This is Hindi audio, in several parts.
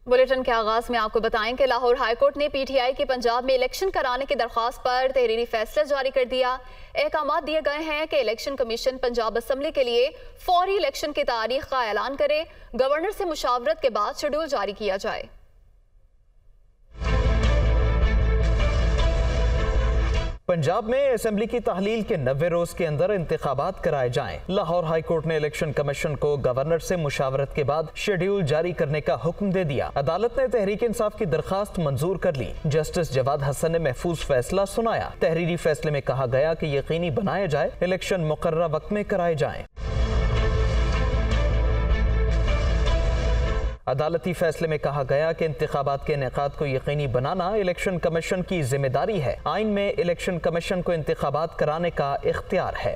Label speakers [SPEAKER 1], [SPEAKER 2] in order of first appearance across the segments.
[SPEAKER 1] बुलेटिन के आगाज में आपको बताएं कि लाहौर हाईकोर्ट ने पीटीआई की पंजाब में इलेक्शन कराने की दरख्वास्त पर तहरीरी फैसला जारी कर दिया। अहकाम दिए गए हैं कि इलेक्शन कमीशन पंजाब असम्बली के लिए फौरी इलेक्शन की तारीख का ऐलान करे, गवर्नर से मुशावरत के बाद शेड्यूल जारी किया जाए।
[SPEAKER 2] पंजाब में असेंबली की तहलील के 90 रोज के अंदर इंतखाबात कराए जाएं। लाहौर हाईकोर्ट ने इलेक्शन कमीशन को गवर्नर से मुशावरत के बाद शेड्यूल जारी करने का हुक्म दे दिया। अदालत ने तहरीक इंसाफ की दरखास्त मंजूर कर ली। जस्टिस जवाद हसन ने महफूज फैसला सुनाया। तहरीरी फैसले में कहा गया कि यकीनी बनाया जाए इलेक्शन मुकर्रर वक्त में कराए जाएं। अदालती फैसले में कहा गया कि इंतखाबात के इनेकाद को यकीनी बनाना इलेक्शन कमीशन की जिम्मेदारी है। आइन में इलेक्शन कमीशन को इंतखाबात कराने का इख्तियार है।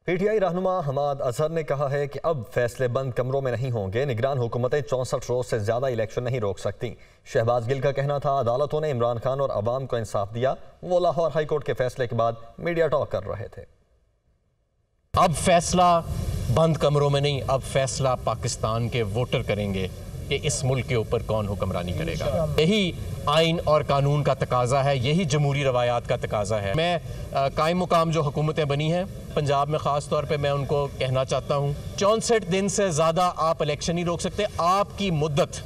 [SPEAKER 3] पीटीआई रहनुमा हमाद अजहर ने कहा है कि अब फैसले बंद कमरों में नहीं होंगे। निगरान हुकूमतें 64 रोज से ज्यादा इलेक्शन नहीं रोक सकती। शहबाज गिल का कहना था अदालतों ने इमरान खान और अवाम को इंसाफ दिया। वो लाहौर हाईकोर्ट के फैसले के बाद मीडिया टॉक कर रहे थे।
[SPEAKER 4] अब फैसला बंद कमरों में नहीं, अब फैसला पाकिस्तान के वोटर करेंगे कि इस मुल्क के ऊपर कौन हुक्मरानी करेगा। यही आइन और कानून का तकाजा है, यही जमहूरी रवायात का तकाजा है। मैं कायम मुकाम जो हुकूमतें बनी हैं पंजाब में ख़ास तौर पे मैं उनको कहना चाहता हूँ 64 दिन से ज़्यादा आप इलेक्शन नहीं रोक सकते। आपकी मुद्दत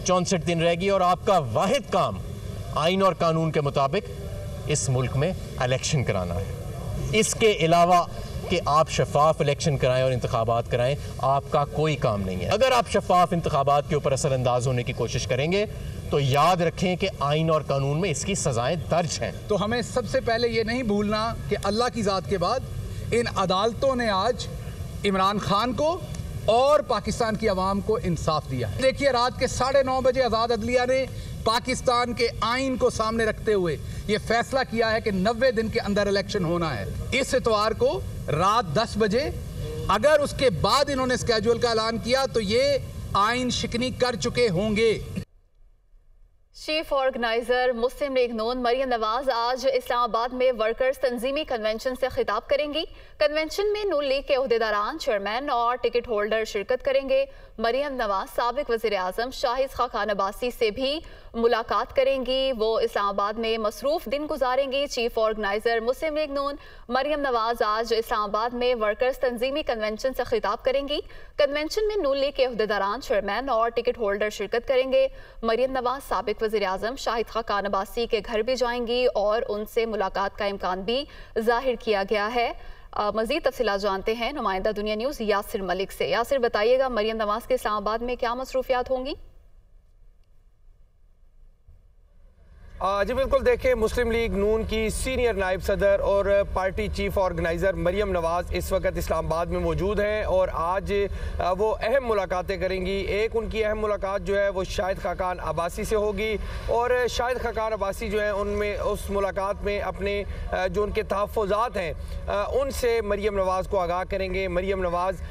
[SPEAKER 4] 64 दिन रहेगी और आपका वाहिद काम आइन और कानून के मुताबिक इस मुल्क में इलेक्शन कराना है। इसके अलावा कि आप शफाफ इलेक्शन कराएं और इंतखाबात कराएं, आपका कोई काम नहीं है। अगर आप शफाफ इंतखाबात के ऊपर असरअंदाज होने की कोशिश करेंगे तो याद रखें कि आइन और कानून में इसकी सजाएं दर्ज हैं।
[SPEAKER 5] तो हमें सबसे पहले ये नहीं भूलना कि अल्लाह की ज़ात के बाद इन अदालतों ने आज इमरान खान को और पाकिस्तान की आवाम को इंसाफ दिया है। देखिए, रात के 9:30 बजे आज़ाद अदलिया ने पाकिस्तान के आइन को सामने रखते हुए ये फैसला किया है कि 90 दिन के अंदर इलेक्शन होना है। इस इतवार को रात 10 बजे अगर उसके बाद इन्होंने स्केड्यूल का ऐलान किया तो ये आइन शिकनी कर चुके होंगे।
[SPEAKER 1] चीफ ऑर्गेनाइजर मुस्लिम लीग नून मरियम नवाज आज इस्लामाबाद में वर्कर्स तंजीमी कन्वेंशन से खिताब करेंगी। कन्वेंशन में नून लीग के ओहदेदारान, चेयरमैन और टिकट होल्डर शिरकत करेंगे। मरियम नवाज साबिक वज़ीर आज़म शाहिद खाकान अब्बासी से भी मुलाकात करेंगी। वो इस्लामाबाद में मसरूफ दिन गुजारेंगी। चीफ ऑर्गेनाइजर मुस्लिम लीग नून मरियम नवाज आज इस्लामाबाद में वर्कर्स तंजीमी कन्वेंशन से खिताब करेंगी। कन्वेंशन में नून लीग के ओहदेदारान, चेयरमैन और टिकट होल्डर शिरकत करेंगे। मरियम नवाज साबिक वज़ीर आज़म शाहिद खाकान अब्बासी के घर भी जाएंगी और उनसे मुलाकात का इम्कान भी जाहिर किया गया है। मज़ीद तफसीलात जानते हैं नुमाइंदा दुनिया न्यूज़ यासिर मलिक से। यासिर, बताइएगा मरियम नवाज के इस्लामाबाद में क्या मसरूफियात होंगी?
[SPEAKER 6] जी बिल्कुल, देखें, मुस्लिम लीग नून की सीनियर नायब सदर और party chief organizer Maryam Nawaz इस वक्त इस्लामाबाद में मौजूद हैं और आज वो अहम मुलाकातें करेंगी। एक उनकी अहम मुलाकात जो है वो शाहिद खाकान अब्बासी से होगी और शाहिद खाकान अब्बासी जो है उनमें उस मुलाकात में अपने जो उनके तहफ़्फ़ुज़ात हैं उनसे मरियम नवाज को आगाह करेंगे। मरियम नवाज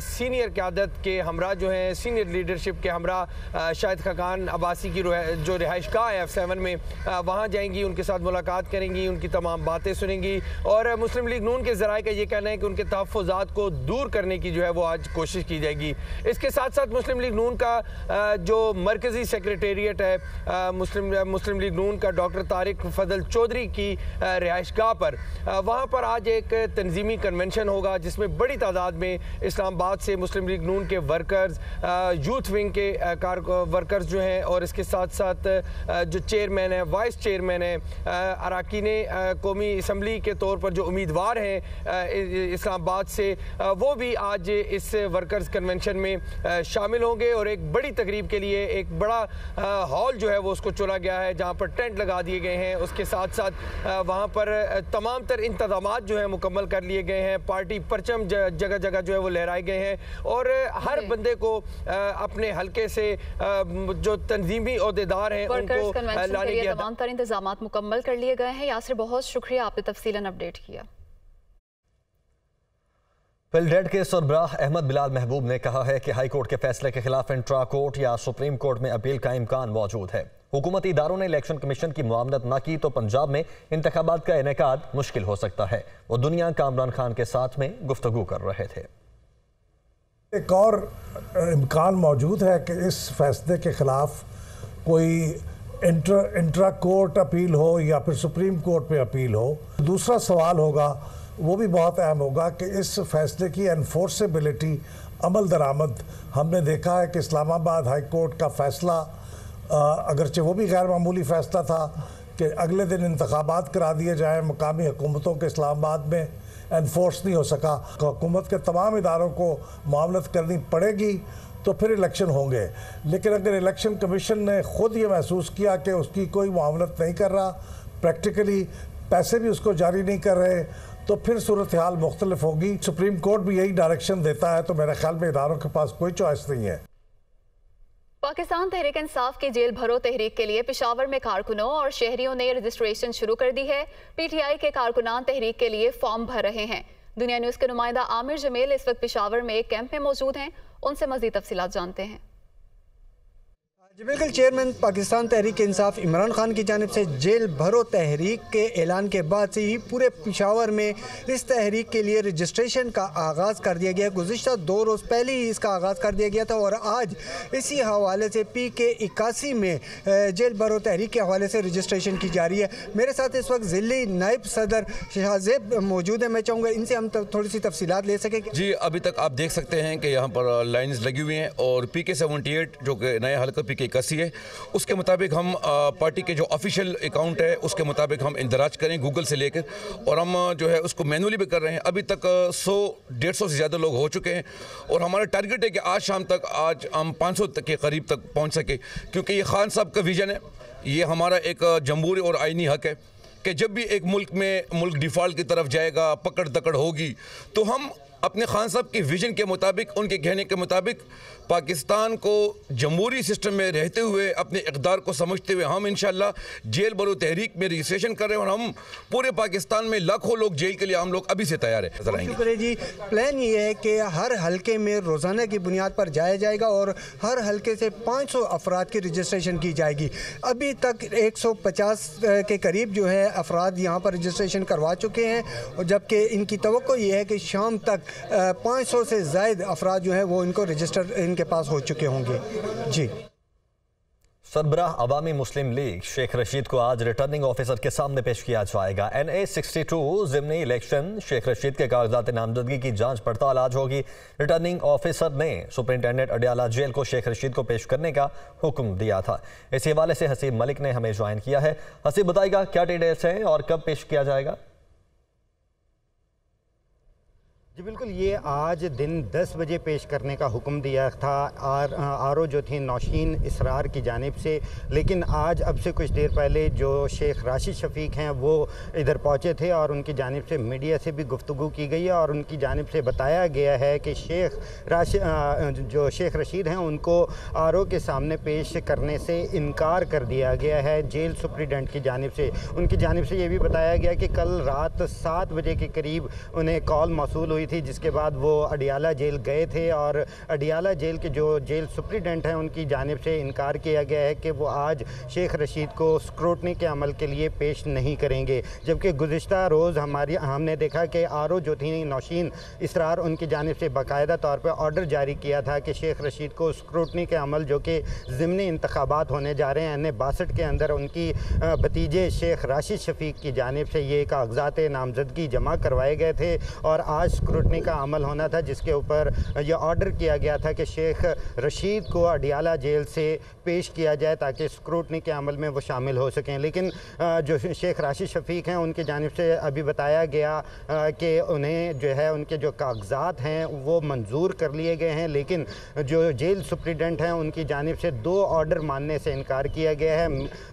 [SPEAKER 6] सीनियर क़यादत के हमरा जो हैं, सीनियर लीडरशिप के हमरा शाहिद खाकान अब्बासी की जो रिहाइशगाह है F7 में वहाँ जाएंगी, उनके साथ मुलाकात करेंगी, उनकी तमाम बातें सुनेंगी और मुस्लिम लीग नून के ज़राए का ये कहना है कि उनके तहफ़्फ़ुज़ात को दूर करने की जो है वो आज कोशिश की जाएगी। इसके साथ साथ मुस्लिम लीग नून का जो मरकज़ी सेक्रेटेरिएट है मुस्लिम लीग नून का डॉक्टर तारिक फजल चौधरी की रिहाइशगाह पर वहाँ पर आज एक तंजीमी कन्वेंशन होगा जिसमें बड़ी तादाद में इस्लामाबाद से मुस्लिम लीग नून के वर्कर्स, यूथ विंग के वर्कर्स जो हैं और इसके साथ साथ जो चेयरमैन है, वाइस चेयरमैन है, अरकान कौमी असम्बली के तौर पर जो उम्मीदवार हैं इस्लामाबाद से, वो भी आज इस वर्कर्स कन्वेंशन में शामिल होंगे और एक बड़ी तकरीब के लिए एक बड़ा हॉल जो है वो उसको चुना गया है जहाँ पर टेंट लगा दिए गए हैं। उसके साथ साथ वहाँ पर तमाम तर इंतज़ामात जो है मुकम्मल कर लिए गए हैं। पार्टी परचम जगह जगह जो है वो लहराए गए हैं और हर बंदे को अपने हल्के से जो तंजीमी ओहदेदार हैं उनको लाने के
[SPEAKER 1] तमाम तर इंतजामात मुकम्मल कर लिए गए हैं। यासिर, बहुत शुक्रिया, आपने तफसीलन अपडेट किया।
[SPEAKER 3] फिलडेड के सरबराह अहमद बिलाल महबूब ने कहा है कि हाई कोर्ट के फैसले के खिलाफ इंट्रा कोर्ट या सुप्रीम कोर्ट में अपील का इम्कान मौजूद है। हुकूमती इदारों ने इलेक्शन कमीशन की मुआवनत न की तो पंजाब में इंतखाबात का इनेकाद मुश्किल हो सकता है। वो दुनिया का इमरान खान के साथ में गुफ्तगू कर रहे थे।
[SPEAKER 7] एक और इम्कान मौजूद है कि इस फैसले के ख़िलाफ़ कोई इंट्रा कोर्ट अपील हो या फिर सुप्रीम कोर्ट में अपील हो। दूसरा सवाल होगा, वो भी बहुत अहम होगा, कि इस फैसले की एनफोर्सेबिलिटी, अमल दरामद। हमने देखा है कि इस्लामाबाद हाई कोर्ट का फ़ैसला, अगरचे वो भी गैर मामूली फ़ैसला था कि अगले दिन इंतखाबात करा दिए जाएँ मकामी हुकूमतों के, इस्लामाबाद में एनफोर्स नहीं हो सका। हुकूमत के तमाम इदारों को मामलत करनी पड़ेगी तो फिर इलेक्शन होंगे। लेकिन अगर इलेक्शन कमीशन ने ख़ुद ये महसूस किया कि उसकी कोई मामलत नहीं कर रहा, प्रैक्टिकली पैसे भी उसको जारी नहीं कर रहे, तो फिर सूरत हाल मुख्तलिफ होगी। सुप्रीम कोर्ट भी यही डायरेक्शन देता है, तो मेरे ख्याल में इदारों के पास कोई चॉइस नहीं है।
[SPEAKER 1] पाकिस्तान तहरीक इंसाफ की जेल भरो तहरीक के लिए पेशावर में कारकुनों और शहरियों ने रजिस्ट्रेशन शुरू कर दी है। पीटीआई के कारकुनान तहरीक के लिए फॉर्म भर रहे हैं। दुनिया न्यूज़ के नुमाइंदा आमिर जमील इस वक्त पेशावर में एक कैंप में मौजूद हैं, उनसे मज़ीद तफसीलात जानते हैं।
[SPEAKER 8] जी बिल्कुल, चेयरमैन पाकिस्तान तहरीक इंसाफ इमरान खान की जानिब से जेल भरो तहरीक के ऐलान के बाद से ही पूरे पेशावर में इस तहरीक के लिए रजिस्ट्रेशन का आगाज़ कर दिया गया। गुज़िश्ता 2 रोज़ पहले ही इसका आगाज़ कर दिया गया था और आज इसी हवाले से PK 81 में जेल भरो तहरीक के हवाले से रजिस्ट्रेशन की जा रही है। मेरे साथ इस वक्त ज़िली नायब सदर शाहजेब मौजूद है। मैं चाहूँगा इनसे हम थोड़ी सी तफसीलात ले सकें।
[SPEAKER 9] जी, अभी तक आप देख सकते हैं कि यहाँ पर लाइन्स लगी हुई हैं और PK 78 जो कि नया हल्का PK 81 है, उसके मुताबिक हम पार्टी के जो ऑफिशियल अकाउंट है उसके मुताबिक हम इंदराज करें गूगल से लेकर, और हम जो है उसको मैनुअली भी कर रहे हैं। अभी तक 100-150 से ज़्यादा लोग हो चुके हैं और हमारा टारगेट है कि आज शाम तक हम 500 तक के करीब तक पहुँच सके, क्योंकि ये खान साहब का विज़न है। ये हमारा एक जमहूरी और आइनी हक है कि जब भी एक मुल्क डिफ़ॉल्ट की तरफ जाएगा, पकड़ दकड़ होगी, तो हम अपने खान साहब के विजन के मुताबिक, उनके कहने के मुताबिक पाकिस्तान को जमहूरी सिस्टम में रहते हुए अपने इक़दार को समझते हुए हम इंशाअल्लाह जेल भरो तहरीक में रजिस्ट्रेशन कर रहे हैं और हम पूरे पाकिस्तान में लाखों लोग जेल के लिए हम लोग अभी से तैयार हैं।
[SPEAKER 8] शुक्रिया जी। प्लान ये है कि हर हल्के में रोज़ाना की बुनियाद पर जाया जाएगा और हर हल्के से 500 अफराद की रजिस्ट्रेशन की जाएगी। अभी तक 150 के करीब जो है अफराद यहाँ पर रजिस्ट्रेशन करवा चुके हैं और जबकि इनकी तवक्को ये है कि शाम तक 500 से ज़ायद अफराद जो है वो इनको रजिस्टर इनके पास हो चुके होंगे। जी।
[SPEAKER 3] सरबराह अवामी मुस्लिम लीग शेख रशीद को आज रिटर्निंग ऑफिसर के सामने पेश किया जाएगा। NA 62 ज़िमनी इलेक्शन शेख रशीद के कागजात नामजदगी की जांच पड़ताल आज होगी। रिटर्निंग ऑफिसर ने सुपरिंटेंडेंट अडियाला जेल को शेख रशीद को पेश करने का हुक्म दिया था। इसी हवाले से हसीब मलिक ने हमें ज्वाइन किया है। हसीब, बताएगा क्या डिटेल्स हैं और कब पेश किया जाएगा?
[SPEAKER 10] जी बिल्कुल, ये आज दिन 10 बजे पेश करने का हुक्म दिया था आरओ जो थी नौशीन इसरार की जानिब से, लेकिन आज अब से कुछ देर पहले जो शेख राशिद शफीक हैं वो इधर पहुंचे थे और उनकी जानिब से मीडिया से भी गुफ्तगू की गई है और उनकी जानिब से बताया गया है कि जो शेख रशीद हैं उनको आरओ के सामने पेश करने से इनकार कर दिया गया है जेल सुप्रिटेंडेंट की जानिब से। उनकी जानिब से ये भी बताया गया कि कल रात 7 बजे के करीब उन्हें कॉल मौसूल हुई थी, जिसके बाद वो अडियाला जेल गए थे और अडियाला जेल के जो जेल सुप्रिटेंडेंट हैं उनकी जानिब से इनकार किया गया है कि वो आज शेख रशीद को स्क्रूटनी के अमल के लिए पेश नहीं करेंगे। जबकि गुज़िश्ता रोज़ हमने देखा कि आरओ जो थी नौशीन इसरार, उनकी जानिब से बाकायदा तौर पर ऑर्डर जारी किया था कि शेख रशीद को स्क्रूटनी के अमल जो कि ज़िमनी इंतखाबात होने जा रहे हैं NA 62 के अंदर, उनकी भतीजे शेख राशिद शफीक की जानिब से ये कागजात नामजदगी जमा करवाए गए थे और आज स्क्रूटनी का अमल होना था, जिसके ऊपर यह ऑर्डर किया गया था कि शेख रशीद को अडियाला जेल से पेश किया जाए ताकि स्क्रूटनी के अमल में वो शामिल हो सकें। लेकिन जो शेख राशिद शफीक हैं उनकी जानिब से अभी बताया गया कि उन्हें जो है उनके जो कागजात हैं वो मंजूर कर लिए गए हैं, लेकिन जो जेल सुप्रिटेंडेंट हैं उनकी जानिब से 2 ऑर्डर मानने से इनकार किया गया है।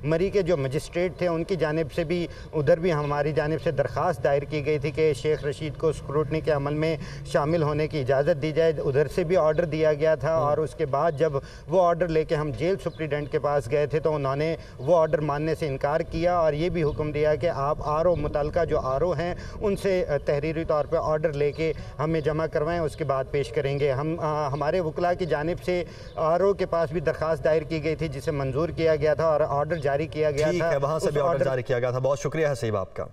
[SPEAKER 10] मरी के जो मजिस्ट्रेट थे उनकी जानिब से भी उधर भी हमारी जानिब से दरख्वास्त दायर की गई थी कि शेख रशीद को स्क्रूटनी के अमल में शामिल होने की इजाज़त दी जाए। उधर से भी ऑर्डर दिया गया था और उसके बाद जब वो ऑर्डर लेके हम जेल सुप्रिटेंडेंट के पास गए थे तो उन्होंने वो ऑर्डर मानने से इनकार किया और ये भी हुक्म दिया कि आप आरओ मुतल्लिका जो आरओ हैं उनसे तहरीरी तौर पे ऑर्डर लेके हमें जमा करवाएं, उसके बाद पेश करेंगे। हमारे वकला की जानिब से आरओ के पास भी दरख्वास्त दायर की गई थी जिसे मंजूर किया गया था और ऑर्डर जारी किया गया था।
[SPEAKER 3] वहाँ से भी ऑर्डर जारी किया गया था। बहुत शुक्रिया हसीब आपका।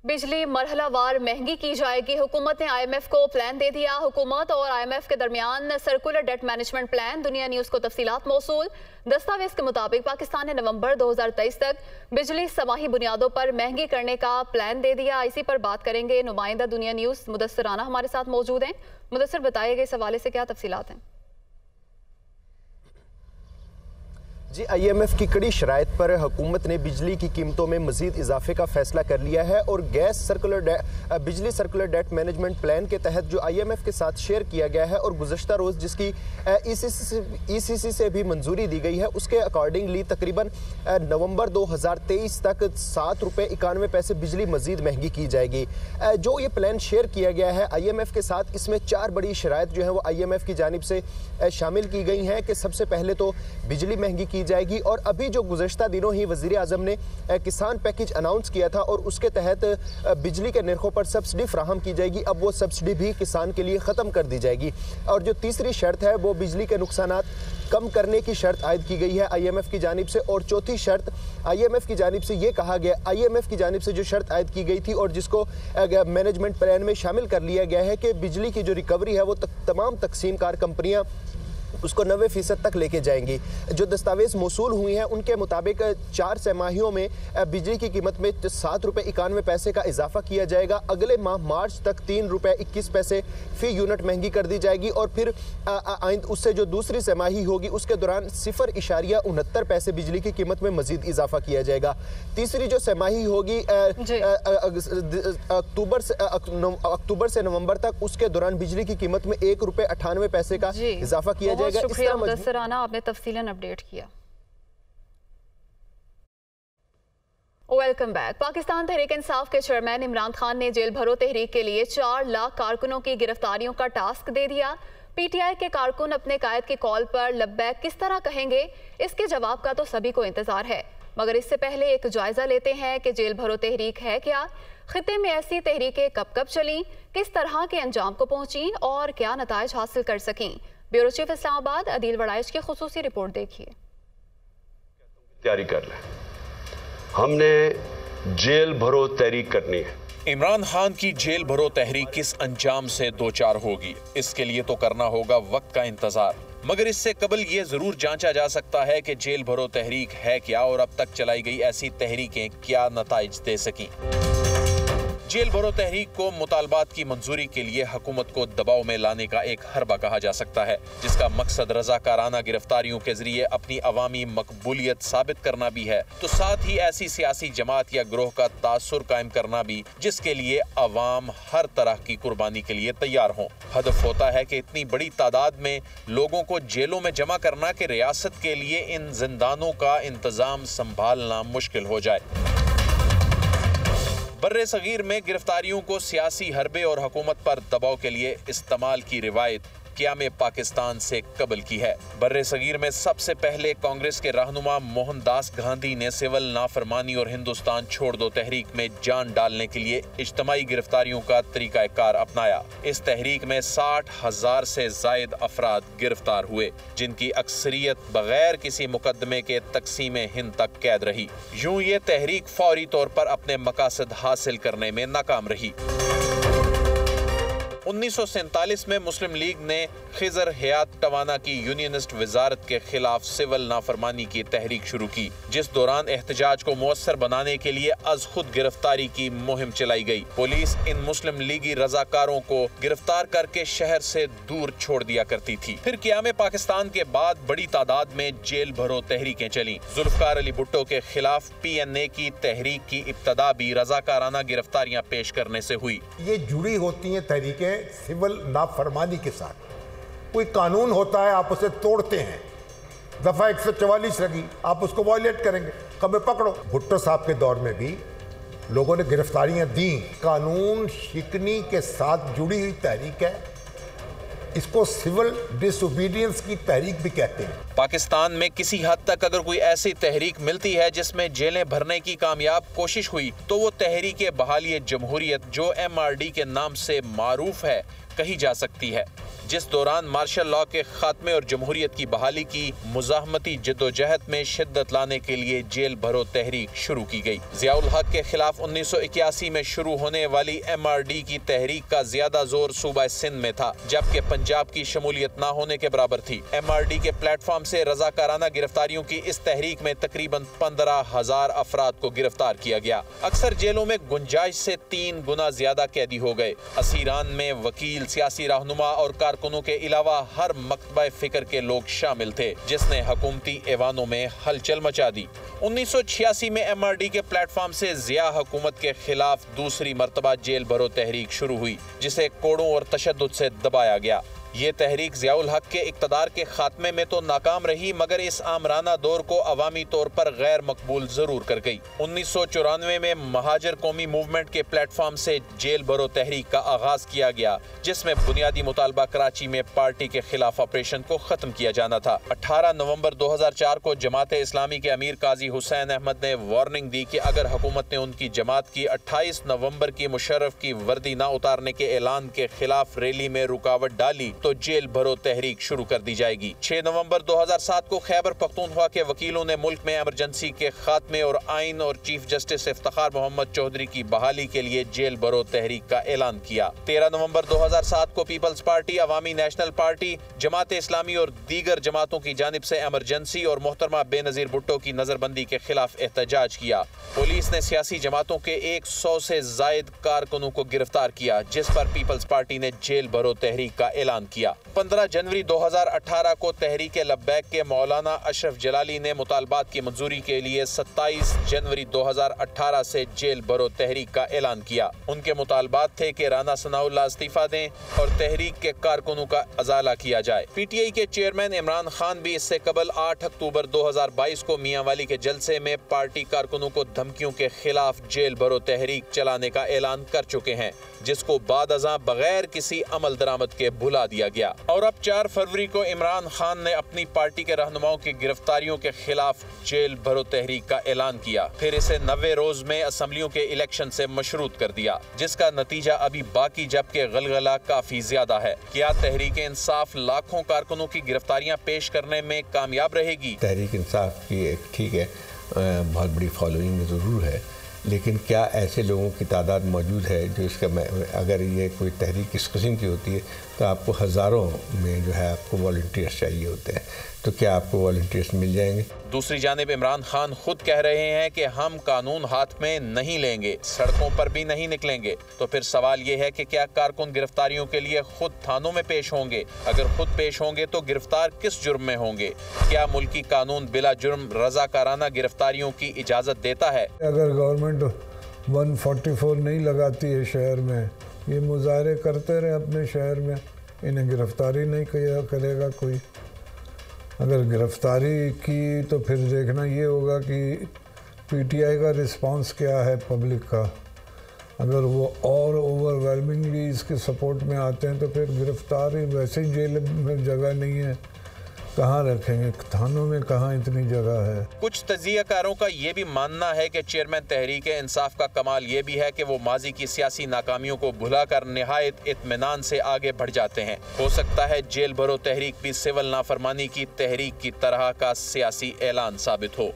[SPEAKER 1] बिजली मरहलावार महंगी की जाएगी। हुकूमत ने IMF को प्लान दे दिया। हुकूमत और IMF के दरमियान सर्कुलर डेट मैनेजमेंट प्लान। दुनिया न्यूज को तफसीलात मौसूल। दस्तावेज के मुताबिक पाकिस्तान ने नवंबर 2023 तक बिजली समाही बुनियादों पर महंगी करने का प्लान दे दिया। इसी पर बात करेंगे। नुमाइंदा दुनिया न्यूज मुदस्सिर राना हमारे साथ मौजूद हैं। मुदस्सिर, बताइएगा इस हवाले से क्या तफसीलात हैं?
[SPEAKER 11] जी, IMF की कड़ी शराइत पर हुकूमत ने बिजली की कीमतों में मजीद इजाफे का फैसला कर लिया है और बिजली सर्कुलर डेट मैनेजमेंट प्लान के तहत जो IMF के साथ शेयर किया गया है और गुज़श्ता रोज़ जिसकी ECC से भी मंजूरी दी गई है, उसके अकॉर्डिंगली तकरीबन नवंबर 2023 तक 7 रुपये 91 पैसे बिजली मजीद महंगी की जाएगी। जो ये प्लान शेयर किया गया है IMF के साथ, इसमें 4 बड़ी शराइत जो है वो IMF की जानिब से शामिल की गई हैं कि सबसे पहले तो बिजली महंगी की जाएगी और अभी जो गुज़श्ता दिनों ही वज़ीर आज़म ने किसान पैकेज अनाउंस किया था और उसके तहत बिजली के नरखों पर सब्सिडी फ्राहम की जाएगी, अब वो सब्सिडी भी किसान के लिए ख़त्म कर दी जाएगी। और जो तीसरी शर्त है वो बिजली के नुकसानात कम करने की शर्त आयद की गई है IMF की जानिब से। और चौथी शर्त IMF की जानिब से ये कहा गया, IMF की जानिब से जो शर्त आयद की गई थी और जिसको मैनेजमेंट प्लान में शामिल कर लिया गया है कि बिजली की जो रिकवरी है वो तमाम तकसीम कार कंपनियाँ उसको 90% तक लेके जाएंगी। जो दस्तावेज मौसूल हुई हैं उनके मुताबिक 4 तिमाहियों में बिजली की कीमत में 7 रुपये 91 पैसे का इजाफा किया जाएगा। अगले माह मार्च तक 3 रुपये 21 पैसे फी यूनिट महंगी कर दी जाएगी और फिर उससे जो दूसरी तिमाही होगी उसके दौरान 0.69 पैसे बिजली की कीमत में मजीद इजाफा किया जाएगा। तीसरी जो तिमाही होगी अक्टूबर से नवंबर तक, उसके दौरान बिजली की कीमत में 1 रुपये 98 पैसे का इजाफा किया जाएगा।
[SPEAKER 1] शुक्रिया मुदस्सिर राना, आपने तफसीलन अपडेट किया। Welcome back. पाकिस्तान तहरीक इंसाफ के चेयरमैन इमरान खान ने जेल भरो तहरीक के लिए 4 लाख कारकुनों की गिरफ्तारियों का टास्क दे दिया। PTI के कारकुन अपने कायद की कॉल पर लब्बैक किस तरह कहेंगे, इसके जवाब का तो सभी को इंतजार है, मगर इससे पहले एक जायजा लेते हैं कि जेल भरो तहरीक है क्या, खिते में ऐसी तहरीकें कब कब चली, किस तरह के अंजाम को पहुंची और क्या नताइज हासिल कर सकें। ब्यूरो चीफ इस्लामाबाद अदील वड़ाइश की खुसूसी रिपोर्ट देखिए।
[SPEAKER 12] तैयारी कर लें, हमने जेल भरो तहरीक करनी है।
[SPEAKER 13] इमरान खान की जेल भरो तहरीक किस अंजाम से दो चार होगी, इसके लिए तो करना होगा वक्त का इंतजार, मगर इससे कबल ये जरूर जांचा जा सकता है कि जेल भरो तहरीक है क्या और अब तक चलाई गई ऐसी तहरीकें क्या नताइज दे सकी। जेल भरो तहरीक को मुतालबात की मंजूरी के लिए हुकूमत को दबाव में लाने का एक हरबा कहा जा सकता है, जिसका मकसद रजाकाराना गिरफ्तारियों के जरिए अपनी अवामी मकबूलियत साबित करना भी है, तो साथ ही ऐसी सियासी जमात या ग्रोह का तासुर कायम करना भी जिसके लिए अवाम हर तरह की कुर्बानी के लिए तैयार हों। हदफ होता है कि इतनी बड़ी तादाद में लोगों को जेलों में जमा करना कि रियासत के लिए इन जिंदानों का इंतजाम संभालना मुश्किल हो जाए। बर्रे सगीर में गिरफ्तारियों को सियासी हरबे और हुकूमत पर दबाव के लिए इस्तेमाल की रिवायत क़याम पाकिस्तान से कबल की है। बर्रे सगीर में सबसे पहले कांग्रेस के रहनुमा मोहनदास गांधी ने सिविल नाफरमानी और हिंदुस्तान छोड़ दो तहरीक में जान डालने के लिए इज्तमाई गिरफ्तारियों का तरीकाकार अपनाया। इस तहरीक में 60,000 से जायद अफराद गिरफ्तार हुए, जिनकी अक्सरियत बगैर किसी मुकदमे के तकसीम हिंद तक कैद रही। यूं ये तहरीक फौरी तौर पर अपने मकासद हासिल करने में नाकाम रही। 1947 में मुस्लिम लीग ने खिजर हयात टवाना की यूनियनिस्ट वजारत के खिलाफ सिविल नाफरमानी की तहरीक शुरू की, जिस दौरान एहतजाज को मुअस्सर बनाने के लिए अज खुद गिरफ्तारी की मुहिम चलाई गई। पुलिस इन मुस्लिम लीगी रजाकारों को गिरफ्तार करके शहर से दूर छोड़ दिया करती थी। फिर क़याम पाकिस्तान के बाद बड़ी तादाद में जेल भरो तहरीकें चली। जुल्फकार अली भुट्टो के खिलाफ PNA की तहरीक की इब्तदा भी रजाकाराना गिरफ्तारियां पेश करने से हुई।
[SPEAKER 14] ये जुड़ी होती हैं तहरीकें सिविल नाफरमानी के साथ। कोई कानून होता है, आप उसे तोड़ते हैं, दफा 144 लगी, आप उसको वायलेट करेंगे, कभी पकड़ो। भुट्टो साहब के दौर में भी लोगों ने गिरफ्तारियां दी। कानून शिकनी के साथ जुड़ी हुई तहरीक है, इसको सिविल डिसोबीडियंस की तहरीक भी कहते हैं।
[SPEAKER 13] पाकिस्तान में किसी हद तक अगर कोई ऐसी तहरीक मिलती है जिसमें जेलें भरने की कामयाब कोशिश हुई, तो वो तहरीक बहाली जमहूरियत जो MRD के नाम से मारूफ है कही जा सकती है। जिस दौरान मार्शल लॉ के खात्मे और जमहूरियत की बहाली की मुजाहमती जद्दोजहद में शिद्दत लाने के लिए जेल भरो तहरीक शुरू की गई। जियाउल हक के खिलाफ 1981 में शुरू होने वाली MRD की तहरीक का ज्यादा जोर सूबा सिंध में था, जबकि पंजाब की शमूलियत न होने के बराबर थी। MRD के प्लेटफॉर्म से रजाकाराना गिरफ्तारियों की इस तहरीक में तकरीबन 15,000 अफराद को गिरफ्तार किया गया। अक्सर जेलों में गुंजाइश से 3 गुना ज्यादा कैदी हो गए। असीरान में वकील, सियासी रहनुमा और कारकुनों के अलावा हर मकतबा फिक्र के लोग शामिल थे, जिसने हुकूमती ऐवानों में हलचल मचा दी। 1986 में MRD के प्लेटफॉर्म से जिया हुकूमत के खिलाफ दूसरी मर्तबा जेल भरो तहरीक शुरू हुई, जिसे कोड़ों और तशद्दुद से दबाया गया। ये तहरीक जियाउल हक के इक़्तिदार के खात्मे में तो नाकाम रही, मगर इस आमराना दौर को अवामी तौर पर गैर मकबूल जरूर कर गई। 1994 में महाजर कौमी मूवमेंट के प्लेटफॉर्म से जेल भरो तहरीक का आगाज किया गया, जिसमें बुनियादी मुतालबा कराची में पार्टी के खिलाफ ऑपरेशन को खत्म किया जाना था। 18 नवंबर 2004 को जमात इस्लामी के अमीर काजी हुसैन अहमद ने वार्निंग दी कि अगर हुकूमत ने उनकी जमात की 28 नवंबर की मुशर्रफ की वर्दी न उतारने के ऐलान के खिलाफ रैली में रुकावट डाली तो जेल भरो तहरीक शुरू कर दी जाएगी। 6 नवंबर 2007 को खैबर पख्तूनख्वा के वकीलों ने मुल्क में इमरजेंसी के खात्मे और आइन और चीफ जस्टिस इफ्तिखार मोहम्मद चौधरी की बहाली के लिए जेल भरो तहरीक का ऐलान किया। 13 नवंबर 2007 को पीपल्स पार्टी, अवामी नेशनल पार्टी, जमात इस्लामी और दीगर जमातों की जानिब से इमरजेंसी और मोहतरमा बेनजीर भुट्टो की नजरबंदी के खिलाफ एहतजाज किया। पुलिस ने सियासी जमातों के 100 से जायद कारकुनों को गिरफ्तार किया, जिस पर पीपल्स पार्टी ने जेल भरो तहरीक का ऐलान किया। 15 जनवरी 2018 को तहरीक लब्बैक के मौलाना अशरफ जलाली ने मुतालबात की मंजूरी के लिए 27 जनवरी 2018 से जेल भरो तहरीक का ऐलान किया। उनके मुतालबात थे कि राना सनाउल्लाह इस्तीफा दें और तहरीक के कारकुनों का अजाला किया जाए। PTI के चेयरमैन इमरान खान भी इससे कबल 8 अक्टूबर 2022 को मियांवाली के जलसे में पार्टी कारकुनों को धमकियों के खिलाफ जेल भरो तहरीक चलाने का ऐलान कर चुके हैं, जिसको बाद अज़ां बगैर किसी अमल दरामद के भुला दिया गया। और अब 4 फरवरी को इमरान खान ने अपनी पार्टी के रहनुमाओं की गिरफ्तारियों के खिलाफ जेल भरो तहरीक का ऐलान किया। फिर इसे 90 रोज में असम्बलियों के इलेक्शन से मशरूत कर दिया, जिसका नतीजा अभी बाकी, जबकि गलगला काफी ज्यादा है। क्या तहरीक इंसाफ लाखों कारकुनों की गिरफ्तारियां पेश करने में कामयाब रहेगी?
[SPEAKER 15] तहरीक इंसाफ की ठीक है, बहुत बड़ी फॉलोइंग जरूर है, लेकिन क्या ऐसे लोगों की तादाद मौजूद है जो इसका, अगर ये कोई तहरीक इस किस्म की होती है तो आपको हज़ारों में जो है आपको वॉलंटियर्स चाहिए होते हैं, तो क्या आपको वॉलंटियर्स मिल जाएंगे?
[SPEAKER 13] दूसरी जानिब इमरान खान खुद कह रहे हैं कि हम कानून हाथ में नहीं लेंगे, सड़कों पर भी नहीं निकलेंगे। तो फिर सवाल ये है कि क्या कारकुन गिरफ्तारियों के लिए खुद थानों में पेश होंगे? अगर खुद पेश होंगे तो गिरफ्तार किस जुर्म में होंगे? क्या मुल्की कानून बिला जुर्म रजाकाराना गिरफ्तारियों की इजाज़त देता है?
[SPEAKER 7] अगर गवर्नमेंट 144 नहीं लगाती है शहर में, ये मुजाहरे करते रहे अपने शहर में, इन्हें गिरफ्तारी नहीं करेगा कोई। अगर गिरफ्तारी की तो फिर देखना ये होगा कि PTI का रिस्पांस क्या है पब्लिक का। अगर वो और ओवरवेलमिंगली इसके सपोर्ट में आते हैं तो फिर गिरफ्तारी, वैसे ही जेल में जगह नहीं है, कहाँ रखेंगे, थानों में कहाँ इतनी जगह है।
[SPEAKER 13] कुछ तजियाकारों का ये भी मानना है कि चेयरमैन तहरीक इंसाफ का कमाल ये भी है कि वो माजी की सियासी नाकामियों को भुलाकर निहायत इत्मीनान से आगे बढ़ जाते हैं। हो सकता है जेल भरो तहरीक भी सिविल नाफरमानी की तहरीक की तरह का सियासी ऐलान साबित हो।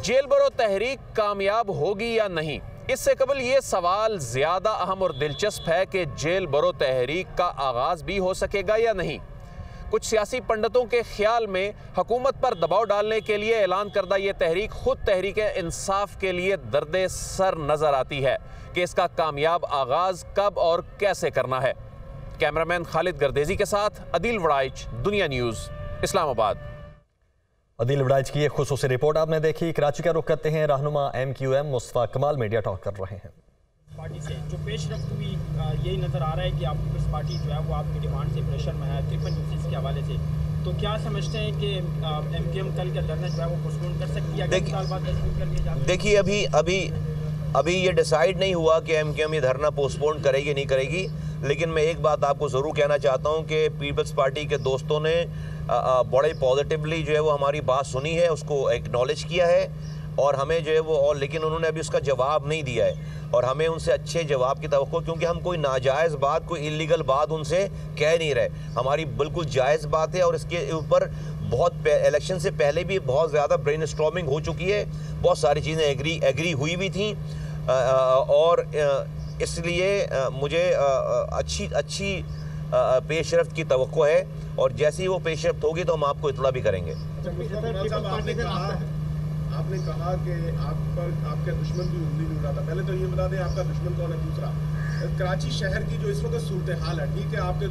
[SPEAKER 13] जेल भरो तहरीक कामयाब होगी या नहीं, इससे कबल ये सवाल ज्यादा अहम और दिलचस्प है कि जेल भरो तहरीक का आगाज भी हो सकेगा या नहीं। कुछ सियासी पंडितों के ख्याल में हुकूमत पर दबाव डालने के लिए ऐलान करदा ये तहरीक खुद तहरीक इंसाफ के लिए दर्दे सर नजर आती है कि इसका कामयाब आगाज कब और कैसे करना है। कैमरामैन खालिद गर्देजी के साथ अदील वड़ाइच, दुनिया न्यूज़, इस्लामाबाद।
[SPEAKER 3] अदील वड़ाइच की एक खुसूसी रिपोर्ट आपने देखी। कराची का रुख करते हैं। रहनुमा MQM मुस्तफा कमाल मीडिया टॉक कर रहे हैं।
[SPEAKER 16] पार्टी से जो पेशरफ्त हुई यही नज़र आ रहा है कि आप इस पार्टी जो है वो आपकी डिमांड से प्रेशर में है 53 यूनिट्स के हवाले से, तो क्या समझते हैं कि MQM कल का धरना जो है वो पोस्टपोन कर सकती है?
[SPEAKER 17] देखिए अभी ये डिसाइड नहीं हुआ कि MQM ये धरना पोस्टपोन करेगी नहीं करेगी, लेकिन मैं एक बात आपको ज़रूर कहना चाहता हूँ कि पीपल्स पार्टी के दोस्तों ने बड़े पॉजिटिवली जो है वो हमारी बात सुनी है, उसको एक्नॉलेज किया है और हमें जो है वो, और लेकिन उन्होंने अभी उसका जवाब नहीं दिया है और हमें उनसे अच्छे जवाब की तवक्को, क्योंकि हम कोई नाजायज़ बात, कोई इलीगल बात उनसे कह नहीं रहे। हमारी बिल्कुल जायज़ बात है और इसके ऊपर बहुत इलेक्शन से पहले भी बहुत ज़्यादा ब्रेनस्टॉर्मिंग हो चुकी है, बहुत सारी चीज़ें एग्री हुई भी थी और इसलिए मुझे अच्छी पेशरफ्त की तवक्को है और जैसे ही वो पेशरफ्त होगी तो हम आपको इत्तला भी करेंगे।
[SPEAKER 18] आपने कहा कि आप पर आपके दुश्मन भी उंगली नहीं उठाता, पहले तो ये बता दें आपका दुश्मन कौन है। दूसरा, कराची शहर की जो इस वक्त सूरत हाल है, ठीक है, आपके